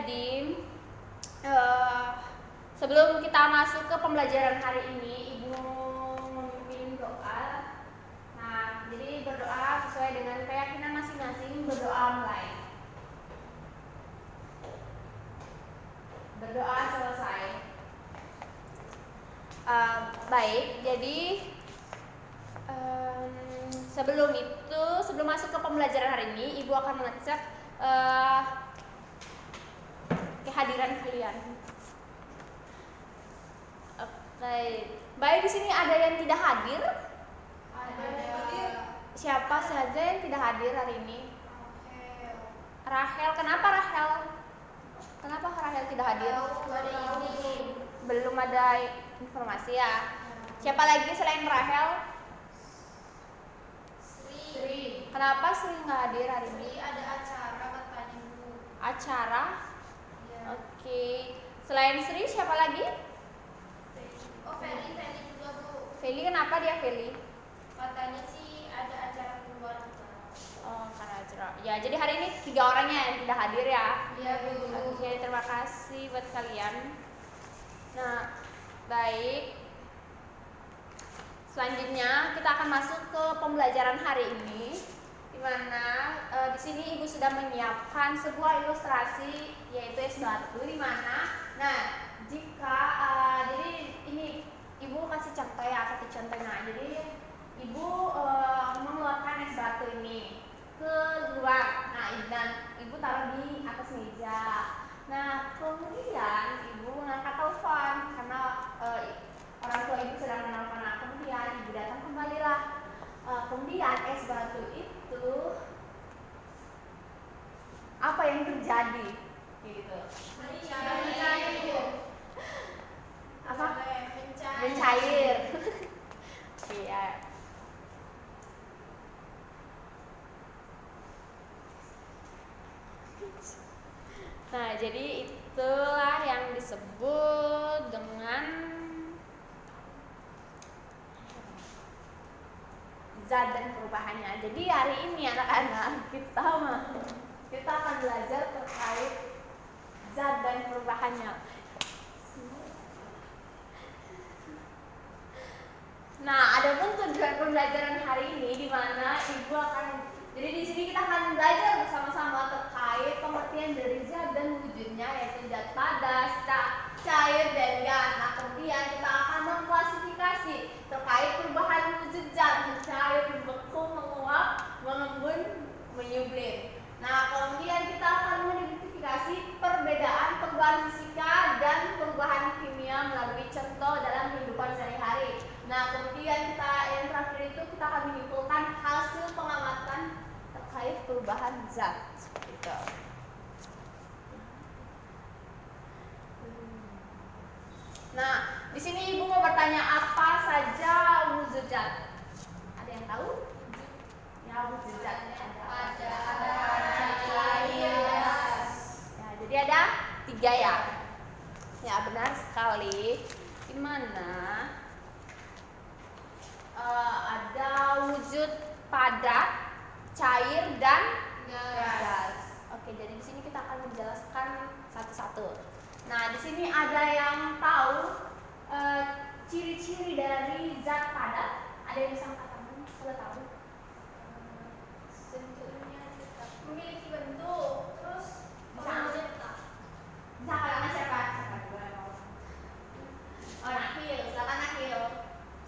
Jadi sebelum kita masuk ke pembelajaran hari ini, Ibu memimpin doa. Nah, jadi berdoa sesuai dengan keyakinan masing-masing, berdoa mulai. Berdoa selesai. Baik, jadi sebelum masuk ke pembelajaran hari ini, Ibu akan mengecek kehadiran kalian. Oke. Baik, di sini ada yang tidak hadir? Ada. Siapa saja yang tidak hadir hari ini? Rahel. Kenapa Rahel? Kenapa Rahel tidak hadir? Belum ada informasi ya. Siapa lagi selain Rahel? Sri. Kenapa Sri nggak hadir hari ini? Ada acara katanya Bu. Acara? Ya. Oke. Selain Sri siapa lagi? Oh, Feli juga Bu. Feli, kenapa dia Feli? Katanya sih ada acara keluarga. Oh, karena acara. Ya, jadi hari ini 3 orangnya yang tidak hadir ya. Iya Bu. Oke, terima kasih buat kalian. Nah, baik. Selanjutnya kita akan masuk ke pembelajaran hari ini, di mana di sini Ibu sudah menyiapkan sebuah ilustrasi yaitu es batu, di mana jika jadi ini Ibu kasih contoh ya, satu contohnya. Jadi Ibu mengeluarkan es batu ini keluar. Nah, dan Ibu taruh di atas meja. Nah, kemudian Ibu mengangkat telepon karena orang tua Ibu sedang menelpon. Nah, kemudian Ibu datang kembalilah. Kemudian es batu itu apa yang terjadi? Gitu. Mencair. Apa? Mencair. Mencair. Iya. Nah, jadi itulah yang disebut dengan zat dan perubahannya. Jadi hari ini anak-anak kita akan belajar terkait zat dan perubahannya. Nah, adapun tujuan pembelajaran hari ini di mana Ibu akan, jadi di sini kita akan belajar bersama-sama terkait pengertian dari zat dan wujudnya, yaitu zat padat, cair, dan gas. Nah, kemudian kita akan mengklasifikasi terkait perubahan wujud zat, mencair, membeku, menguap, mengembun, menyublim. Nah, kemudian kita akan mengidentifikasi perbedaan perubahan fisika dan perubahan kimia melalui contoh dalam kehidupan sehari-hari. Nah, kemudian yang terakhir itu kita akan menyimpulkan hasil pengamatan terkait perubahan zat. Seperti itu. Nah, di sini Ibu mau bertanya apa saja wujud zat? Ada yang tahu? Ya, wujud zat ada cair. Ya, jadi ada 3 ya. Ya, benar sekali. Di mana ada wujud padat, cair, dan gas. Oke, jadi di sini kita akan menjelaskan satu-satu. Nah, di sini ada yang tahu ciri-ciri dari zat padat? Ada yang bisa angkat tangan kalau tahu? Bentuknya tetap memiliki bentuk, terus Bisa tetap. Bisa karena siapa? Oh, Nakhil, silakan Nakhil.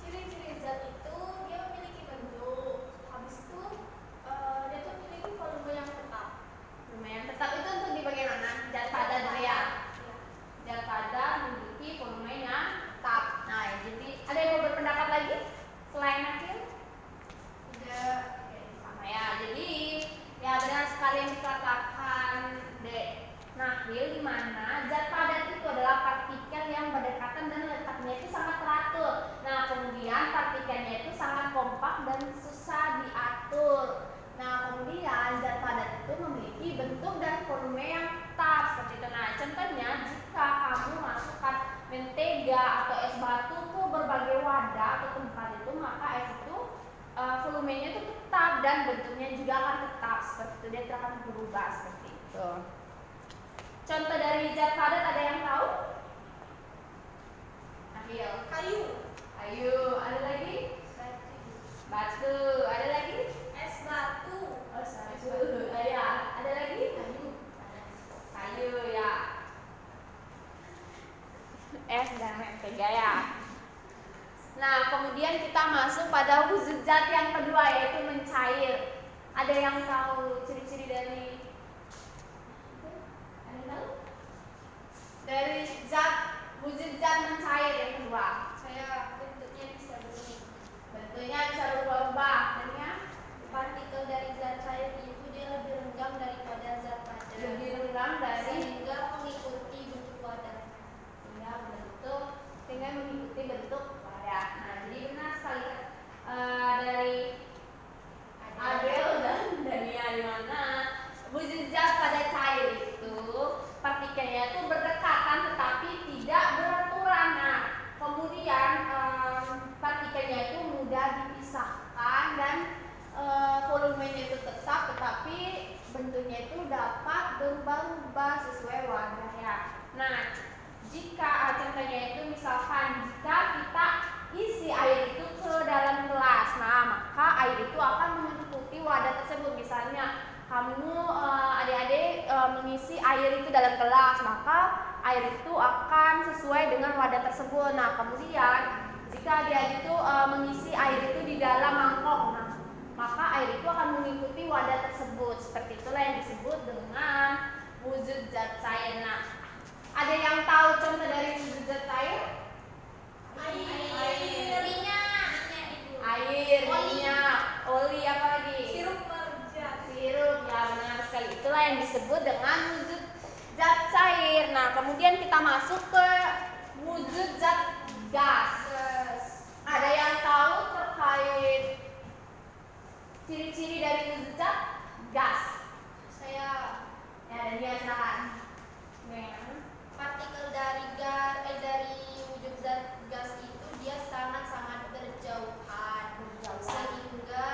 Ciri-ciri zat itu dia memiliki bentuk, habis itu dia tuh memiliki volume yang tetap. Lumayan tetap itu untuk di bagian mana? Zat padat dulu ya. Zat padat memiliki volume yang tetap. Nah, jadi ada yang mau berpendapat lagi selain Nakhil? Tidak. Sama ya. Jadi ya benar sekali yang dikatakan Nakhil, di mana zat padat itu adalah partikel yang berdekatan dan letaknya itu sangat teratur. Nah, kemudian partikelnya itu sangat kompak dan susah diatur. Nah, kemudian zat padat itu memiliki bentuk dan volume yang tetap seperti itu. Nah, contohnya jika kamu masukkan mentega atau es batu ke berbagai wadah atau tempat itu, maka es itu volumenya itu tetap dan bentuknya juga akan tetap seperti itu, dia tidak akan berubah seperti itu. Contoh dari dari zat padat ada yang tahu? Akhil. Kayu. Ayo, ada lagi? Batu. Ada lagi? Es batu. Oh, batu. Ya, ada lagi? Kayu ya. Es dan mentega ya. Nah, kemudian kita masuk pada wujud zat yang kedua yaitu mencair. Ada yang tahu ciri-ciri dari? Ada yang tahu? Dari wujud zat mencair yang kedua. Saya bentuknya bisa begini. Bentuknya bisa berubah-ubah. Bentuknya Partikel dari zat cair itu dia lebih renggang daripada zat padat. lebih renggang dari sehingga mengikuti bentuk wadah. sehingga mengikuti bentuk wadah. Nah, jadi benar sekali dari Adel dan Dania di mana wujud zat pada cair itu partikelnya itu berdekatan tetapi tidak beraturan. Nah, kemudian partikelnya itu mudah dipisahkan dan volumenya itu tetap tetapi bentuknya itu dapat berubah-ubah sesuai wadahnya. Nah, jika contohnya itu misalkan jika kita isi air itu ke dalam gelas, nah maka air itu akan mengikuti wadah tersebut. Misalnya kamu adik-adik mengisi air itu dalam gelas, maka air itu akan sesuai dengan wadah tersebut. Nah, kemudian jika adik-adik itu mengisi air itu di dalam mangkok, nah maka air itu akan mengikuti wadah tersebut. Seperti itulah yang disebut dengan wujud zat cair. Nah, ada yang tahu contoh dari wujud zat cair? Air. Air, minyak, oli, apa lagi? Sirup marjan. Sirup, ya benar sekali. Itulah yang disebut dengan wujud zat cair. Nah, kemudian kita masuk ke wujud zat gas. Ada yang tahu terkait ciri-ciri dari wujud zat gas? Saya Ya, dan dia silakan. partikel dari wujud zat gas itu dia sangat-sangat berjauhan sehingga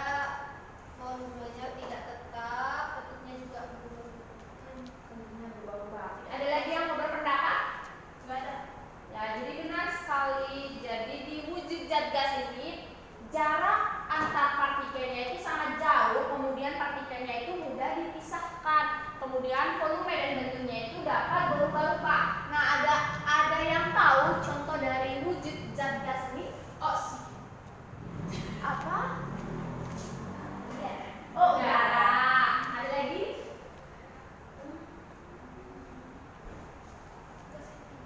volumenya tidak tetap, bentuknya juga berubah-ubah. Ada lagi yang mau berpendapat? nggak ada. Ya, jadi benar sekali. Jadi di wujud zat gas ini jarak antar partikelnya itu sangat jauh, kemudian partikelnya itu mudah dipisahkan, kemudian volume dan bentuknya itu dapat berubah-ubah. Nah, ada yang tahu contoh dari wujud zat gas ini? Apa? Oh, udara. Ada lagi?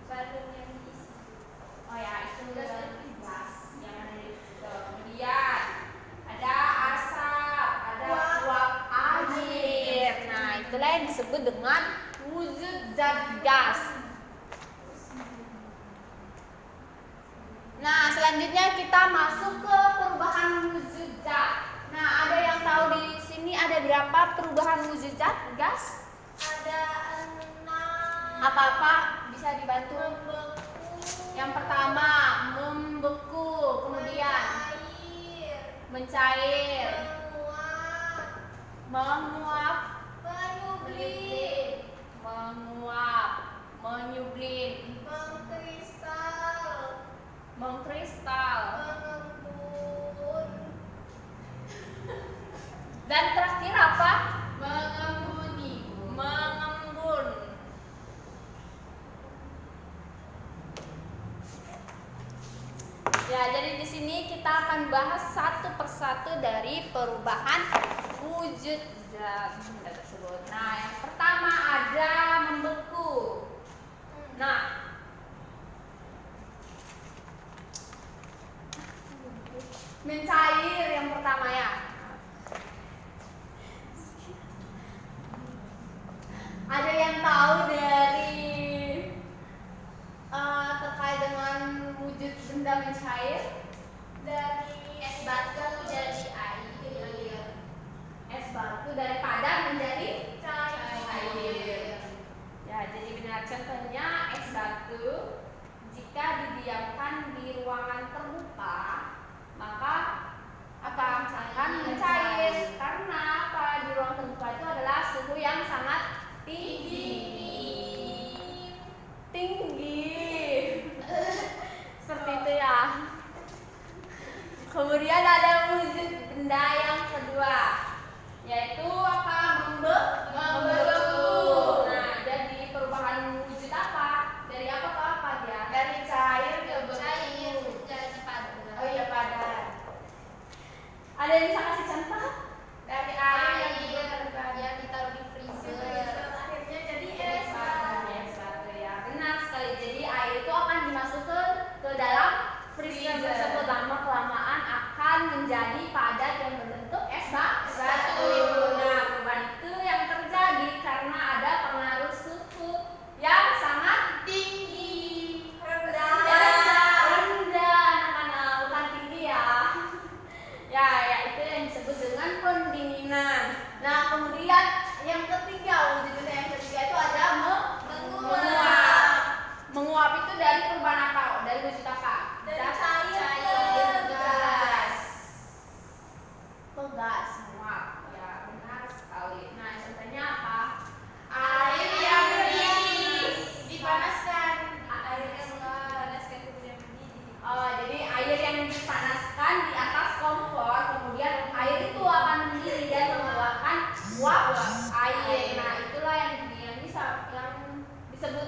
Balon yang diisi. Oh ya, itu gas yang ada di situ. Kemudian ada asap, ada uap air. Nah, itulah yang disebut dengan wujud zat gas. Nah, selanjutnya kita masuk ke perubahan wujud zat. Nah, ada yang tahu di sini ada berapa perubahan wujud zat gas? Ada 6. Apa-apa bisa dibantu? Membeku. Yang pertama, membeku, kemudian mencair. mencair, Menguap. menguap, Menyublim. menguap, menyublim, Mengkristal. mengkristal, Mengembun. dan terakhir apa? Mengembuni. Mengembun. Ya, jadi di sini kita akan bahas satu persatu dari perubahan wujud zat tersebut. Nah, yang pertama ada membeku. Nah, mencair yang pertama ya. Ada yang tahu dari terkait dengan wujud benda mencair? Dari es batu jadi air. Es batu dari padat menjadi Cair. Ya, jadi benar contohnya es batu jika didiamkan di ruangan terbuka maka akan mencair karena apa? Di ruang terbuka itu adalah suhu yang sangat tinggi.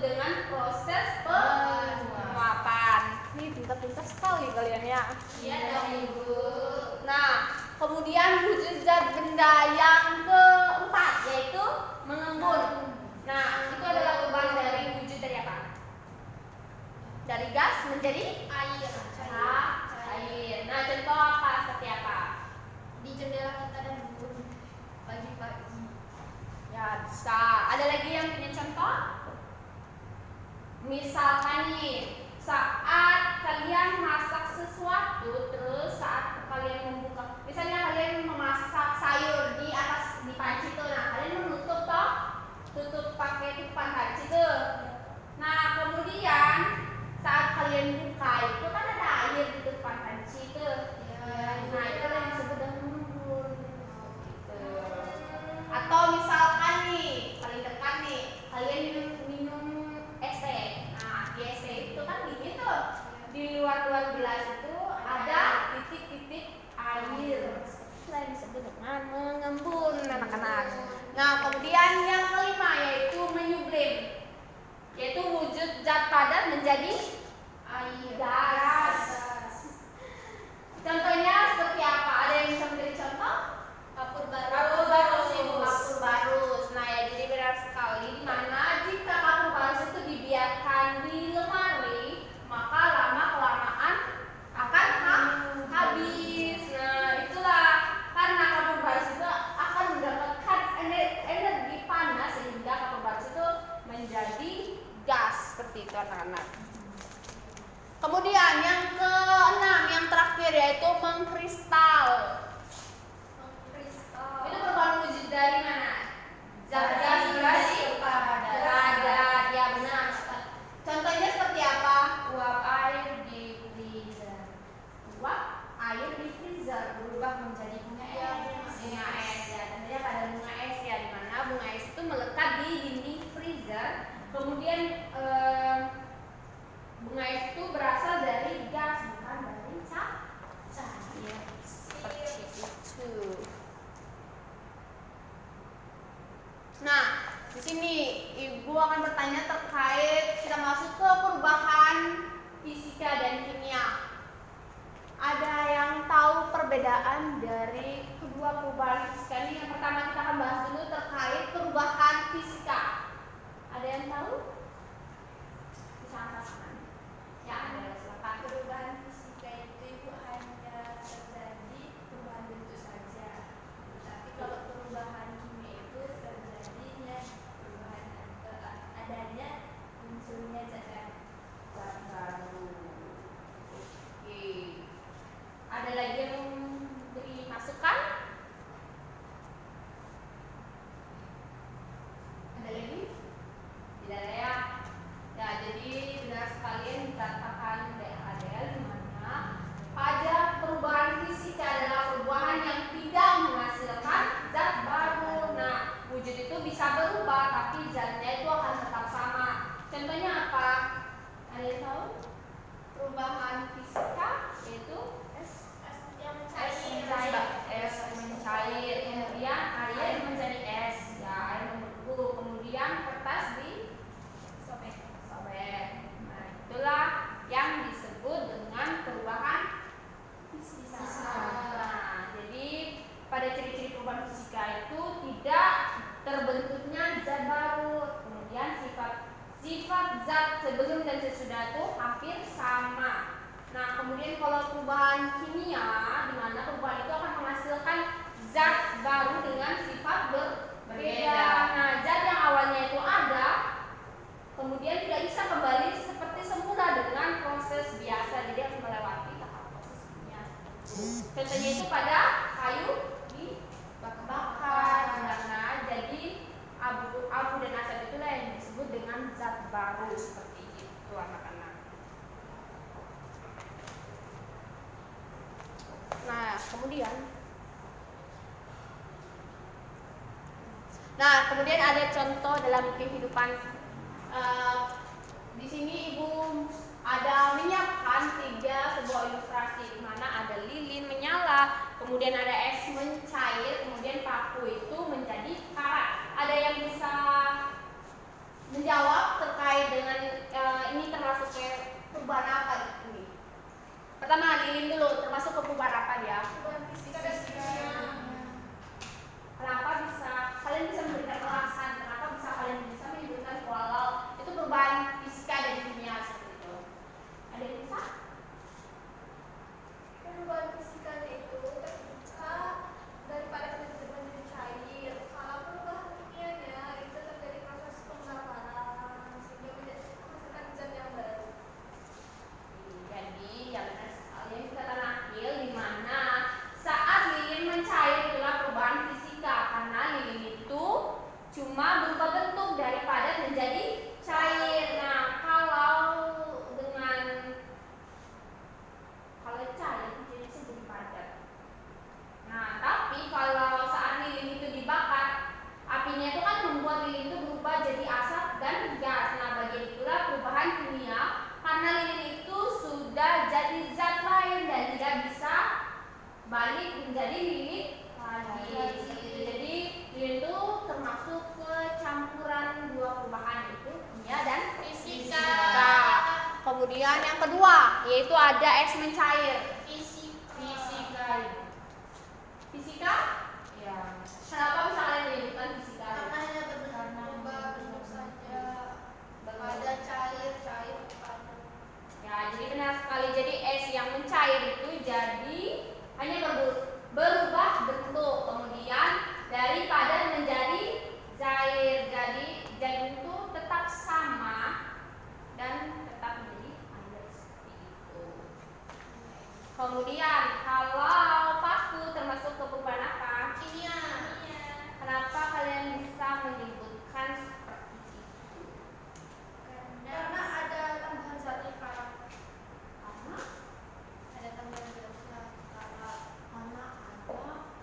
dengan proses penguapan. Ini pintar-pintar sekali kalian ya. Iya dong Ibu. Nah, kemudian wujud zat benda yang keempat yaitu mengembun. Nah, itu adalah perubahan dari wujud dari apa? Dari gas menjadi Air. air. Nah, contoh apa seperti apa? Di jendela kita dan embun pagi-pagi. Ya, bisa. Ada lagi yang punya contoh? Misalkan nih, saat kalian masak sesuatu, terus saat kalian membuka, misalnya kalian memasak sayur di atas di panci tuh, nah kalian menutup toh, tutup pakai tutupan panci tuh. Nah kemudian saat kalian buka itu kan ada air di tutupan panci tuh. Nah itu yang disebut dengan mengembun. Gitu. Atau misalkan nih, paling dekat nih, kalian minum es teh. Nah, di es teh itu kan dingin tuh. Di luar gelas itu ada titik-titik air. Itulah yang disebut dengan mengembun, anak-anak. Nah, kemudian yang kelima yaitu menyublim. Yaitu wujud zat padat menjadi Air. gas. Contohnya seperti apa? Ada yang bisa memberi contoh? Kapur barus. Kapur barus, Ibu. Kapur barus. Nah, ya jadi benar sekali di mana jika kapur barus itu dibiarkan di lemari, maka lama kelamaan akan habis. Nah, itulah karena kapur barus itu akan mendapatkan energi panas sehingga kapur barus itu menjadi gas seperti itu, anak-anak. Kemudian yang keenam, yang terakhir yaitu mengkristal. Itu perubahan wujud dari mana? Zat gas menjadi padat. Ya benar. Contohnya seperti apa? Uap air di freezer. Uap air di freezer berubah menjadi bunga es. Bunga es ya. Tentunya pada bunga es ya, di mana bunga es itu melekat di dinding freezer. Kemudian bunga es itu berasal dari gas bukan dari cahaya. Seperti itu. Nah, di sini Ibu akan bertanya terkait kita masuk ke perubahan fisika dan kimia. Ada yang tahu perbedaan dari kedua perubahan fisika ini? Yang pertama kita akan bahas dulu terkait perubahan fisika. Ada yang tahu? Bisa angkat tangan. Ya, ada, silakan. Perubahan fisika itu Ibu hanya terjadi perubahan bentuk saja. Tapi kalau perubahan kimia itu terjadinya perubahan adanya munculnya zat baru. Oke. Ada lagi yang beri masukan? Ada lagi? Tidak ada ya. Ya, jadi benar sekali dikatakan DHL di mana pada perubahan fisika adalah perubahan yang tidak menghasilkan zat baru. Nah, wujud itu bisa berubah tapi zatnya itu akan tetap sama. Contohnya apa? Ada yang tahu? Perubahan fisika yaitu yang es mencair, kemudian air menjadi es, ya air membeku, kemudian kertas sobek. Nah, itulah yang disebut dengan perubahan fisika. Nah, jadi pada ciri-ciri perubahan fisika itu tidak terbentuknya zat baru, kemudian sifat zat sebelum dan sesudah itu hampir sama. Nah, kemudian kalau perubahan kimia, di mana perubahan itu akan menghasilkan zat baru dengan sifat berbeda. Nah, zat yang awalnya itu ada, kemudian tidak bisa kembali seperti semula dengan proses biasa, jadi harus melewati tahap proses kimia. Contohnya itu pada kayu dibakar. Nah, jadi abu dan asap itulah yang disebut dengan zat baru seperti itu, anak-anak. Nah, kemudian ada contoh dalam kehidupan. Di sini Ibu ada menyiapkan sebuah ilustrasi di mana ada lilin menyala, kemudian ada es mencair, kemudian paku itu menjadi karat. Ada yang bisa menjawab terkait dengan balik menjadi lilin lagi. Jadi lilin itu termasuk ke campuran dua perubahan, itu kimia dan Fisika. Kemudian yang kedua yaitu ada es mencair. Fisika. Fisika? Ya. Kenapa bisa kalian menyebutkan fisika? Karena hanya berubah bentuk saja. Ada cair, padat. Ya, jadi benar sekali. Jadi es yang mencair itu jadi hanya berubah bentuk, kemudian dari padat menjadi cair. Jadi itu tetap sama dan tetap menjadi air seperti itu. Kemudian kalau paku termasuk ke perubahan apa? Kimia. Kenapa kalian bisa menyebutkan seperti itu? Karena ada tambahan zat karat. Karena Ada tambahan zat karat. ada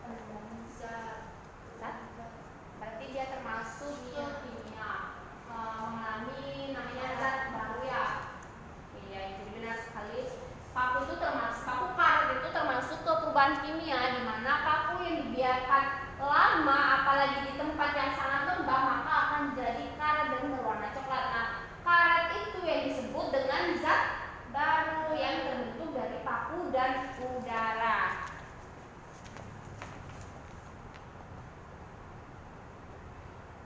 Tambahan zat. zat, berarti dia termasuk ke kimia, mengalami namanya zat baru ya. Iya, jadi benar sekali. Paku karet itu termasuk ke perubahan kimia, di mana paku yang dibiarkan lama, apalagi di tempat yang sangat lembab, maka akan jadi karet dan berwarna coklat. Nah, karet itu yang disebut dengan zat baru yang terbentuk dari paku dan udara.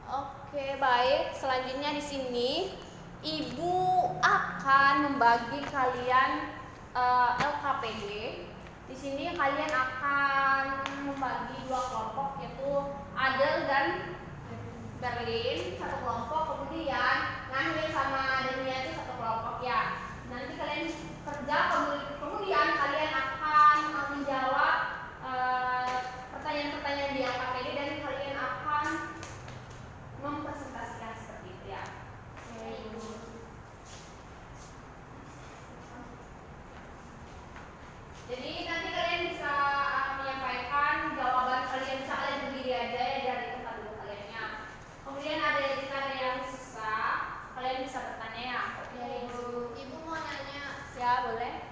Oke, baik. Selanjutnya di sini Ibu akan membagi kalian LKPD. Di sini kalian akan membagi dua kelompok, yaitu Adel dan Berlin satu kelompok, kemudian Nahil sama Dania itu satu kelompok ya. Nanti kalian kerja, kemudian kalian akan menjawab pertanyaan-pertanyaan di LKPD dan kalian akan mempresentasikan seperti itu ya. Jadi nanti kalian bisa menyampaikan jawaban kalian, bisa kalian berdiri aja ya dari tempat duduk kaliannya. Kemudian jika ada yang susah, kalian bisa bertanya ya. Ya, Ibu mau nanya. Ya, boleh.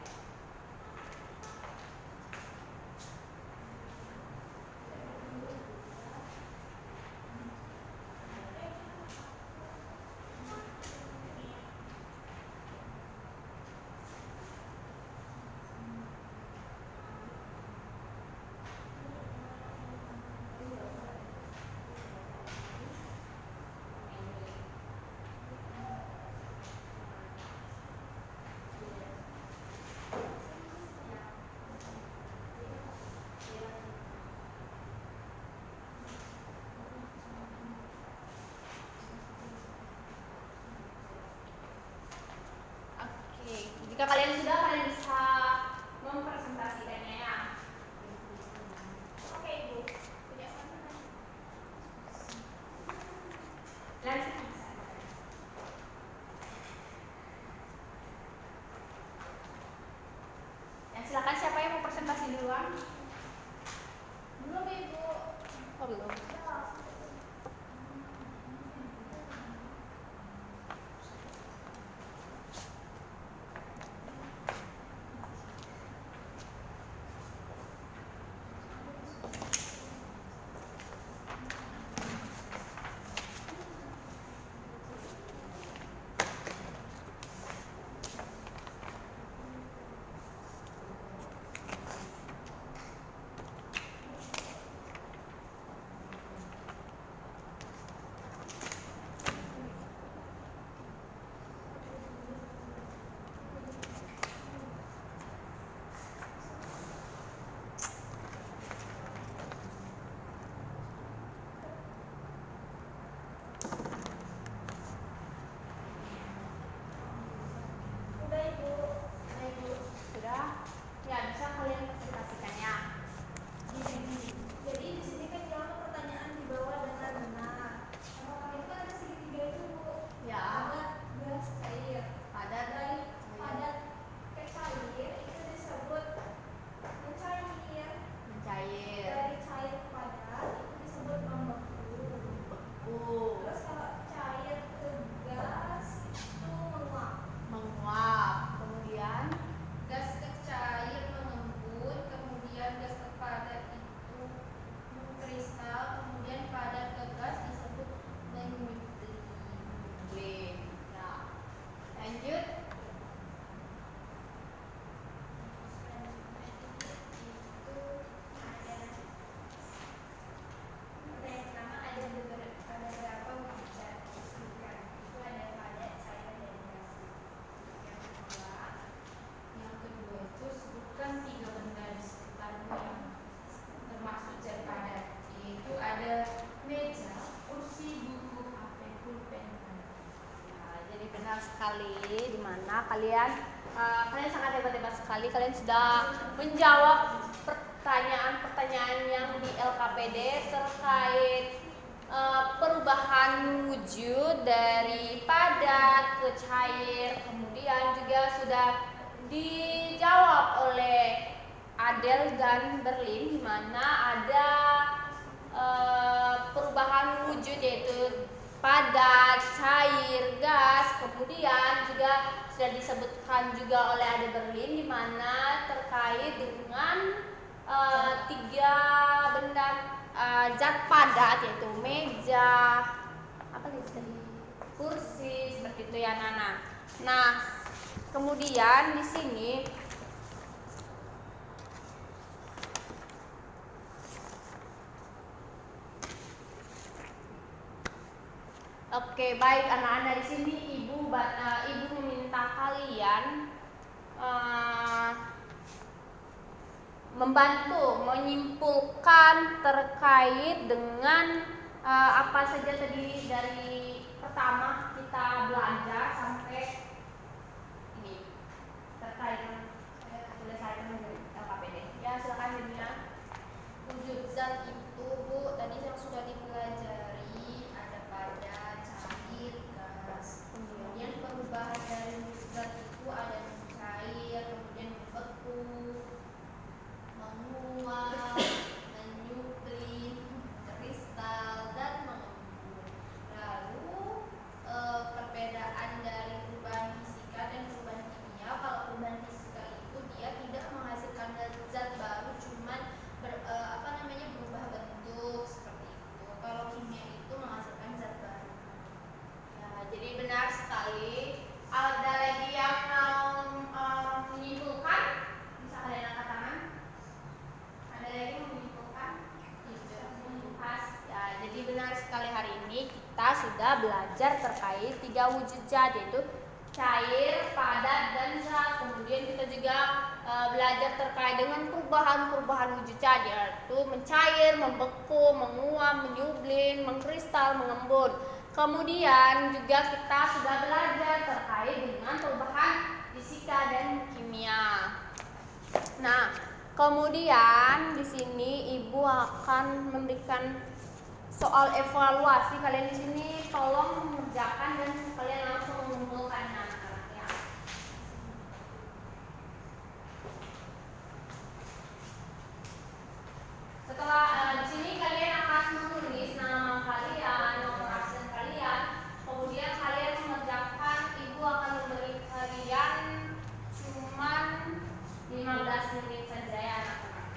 Jika kalian sudah, kalian bisa mempresentasikannya ya. Oke, Ibu. Punya mana? Nanti bisa. Ya, silakan siapa yang mau presentasi duluan? Belum, Ibu. Oh, belum. sekali, di mana kalian sangat hebat-hebat sekali. Kalian sudah menjawab pertanyaan-pertanyaan yang di LKPD terkait perubahan wujud dari padat ke cair. Kemudian juga sudah dijawab oleh Adele dan Berlin, di mana ada perubahan wujud yaitu padat, cair, gas. Kemudian juga sudah disebutkan juga oleh Adele Berlin, di mana terkait dengan tiga benda zat padat yaitu meja, apa tadi, kursi, seperti itu ya Nana. Nah, kemudian di sini oke, baik anak-anak, di sini ibu meminta kalian membantu menyimpulkan terkait dengan apa saja tadi dari pertama kita belajar sampai ini terkait selesai LKPD. Ya, silakan Dunia. Wujud zat itu, Bu, tadi yang sudah dipelajari ada padat, cair, gas. Kemudian perubahan dari wujud zat itu ada cair, kemudian membeku, menguap, menyuplin, kristal, dan mengembun. Lalu perbedaan dari perubahan fisika dan perubahan kimia. Kalau perubahan fisika itu dia tidak menghasilkan zat baru, cuman berubah bentuk seperti itu. Kalau kimia itu menghasilkan zat baru. Ya, jadi benar sekali. Ada lagi yang mau menyimpulkan? Bisa kalian angkat tangan. Ada lagi yang menyimpulkan? Tidak. Membahas. Ya, jadi benar sekali, hari ini kita sudah belajar terkait tiga wujud zat, yaitu cair, padat, dan gas. Kemudian kita juga belajar terkait dengan perubahan wujud zat, yaitu mencair, membeku, menguap, menyublin, mengkristal, mengembun. Kemudian juga kita sudah belajar terkait dengan perubahan fisika dan kimia. Nah, kemudian di sini ibu akan memberikan soal evaluasi. Kalian di sini tolong mengerjakan dan kalian langsung mengumpulkannya. Ya. Setelah di sini kalian akan menulis nama kalian, nomor absen kalian, kemudian kalian mengerjakan. Ibu akan memberi kalian cuman 15 menit saja ya anak-anak.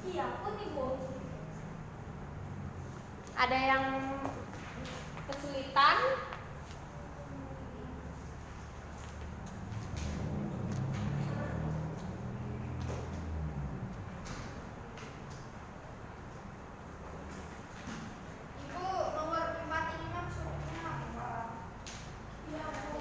Iya, pun Ibu. Ada yang kesulitan? Ibu, nomor 4 ini maksudnya apa? Iya, Bu.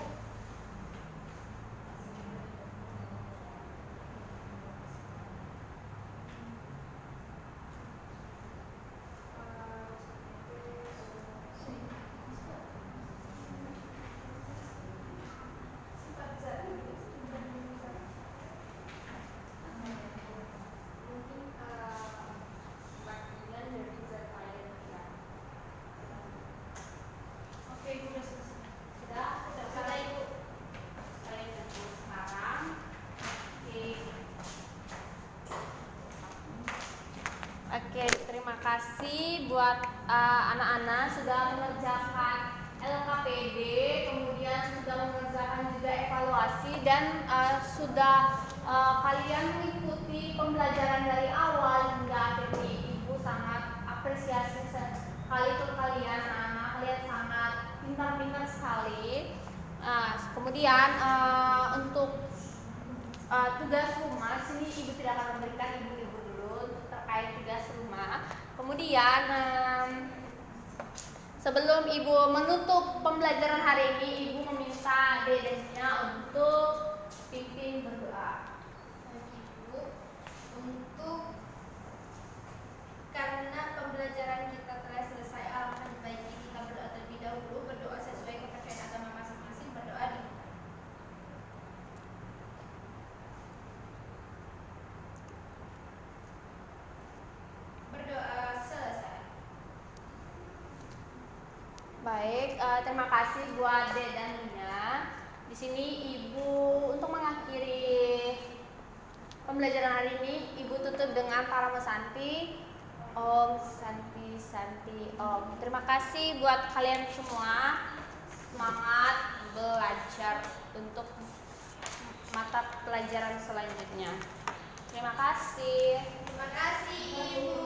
Sifat zat mungkin bagian dari zat air ya. Oke, Ibu, sudah selesai. Sudah selesai Ibu. Kalian kumpul sekarang. Oke, terima kasih buat anak-anak sudah mengerjakan LKPD, kemudian sudah mengerjakan juga evaluasi, dan sudah kalian mengikuti pembelajaran dari awal hingga akhir ini. Ibu sangat apresiasi sekali ke kalian, anak-anak. Kalian sangat pintar-pintar sekali. Kemudian untuk tugas rumah, sini ibu tidak akan memberikan ibu-ibu dulu untuk terkait tugas rumah. Kemudian sebelum ibu menutup pembelajaran hari ini, ibu meminta dedenya untuk pimpin berdoa. Ibu, Baik, terima kasih buat Dek dan Nia. Di sini Ibu untuk mengakhiri pembelajaran hari ini, Ibu tutup dengan Parama Santi. Om Santi Santi Om. Terima kasih buat kalian semua. Semangat belajar untuk mata pelajaran selanjutnya. Terima kasih. Terima kasih, Ibu.